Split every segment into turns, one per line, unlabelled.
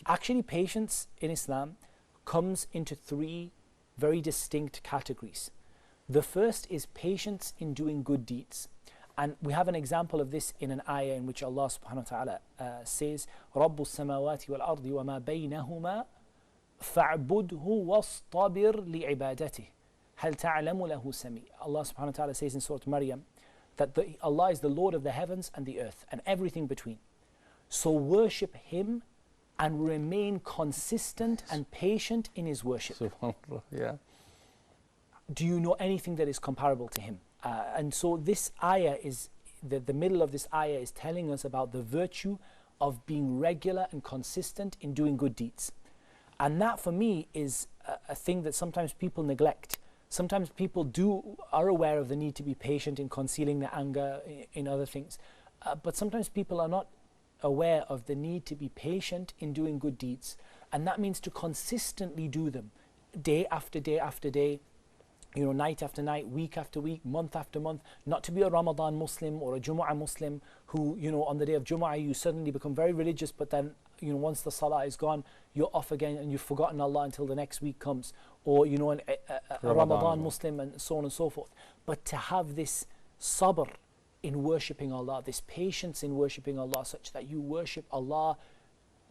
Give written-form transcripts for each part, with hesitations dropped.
Actually, patience in Islam comes into three very distinct categories. The first is patience in doing good deeds. And we have an example of this in an ayah in which Allah subhanahu wa ta'ala says, رَبُّ السَّمَاوَاتِ وَالْأَرْضِ وَمَا بَيْنَهُمَا فَاعْبُدْهُ وَاصْطَبِرْ لِعِبَادَتِهِ هَلْ تَعْلَمُ لَهُ سَمِيعًا. Allah subhanahu wa ta'ala says in Surah Maryam that Allah is the Lord of the heavens and the earth and everything between. So worship Him and remain consistent and patient in His worship.
Subhanallah, yeah.
Do you know anything that is comparable to Him? And so this ayah is, the middle of this ayah is telling us about the virtue of being regular and consistent in doing good deeds. And that for me is a thing that sometimes people neglect. Sometimes people are aware of the need to be patient in concealing their anger in other things. But sometimes people are not aware of the need to be patient in doing good deeds. And that means to consistently do them, day after day after day, night after night, week after week, month after month. Not to be a Ramadan Muslim or a Jumu'ah Muslim who, on the day of Jumu'ah you suddenly become very religious, but then, once the Salah is gone, you're off again and you've forgotten Allah until the next week comes. Or, a Ramadan Muslim and so on and so forth. But to have this sabr in worshipping Allah, this patience in worshipping Allah, such that you worship Allah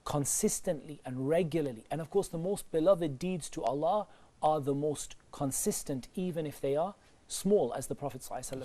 consistently and regularly. And of course the most beloved deeds to Allah are the most consistent, even if they are small, as the Prophet ﷺ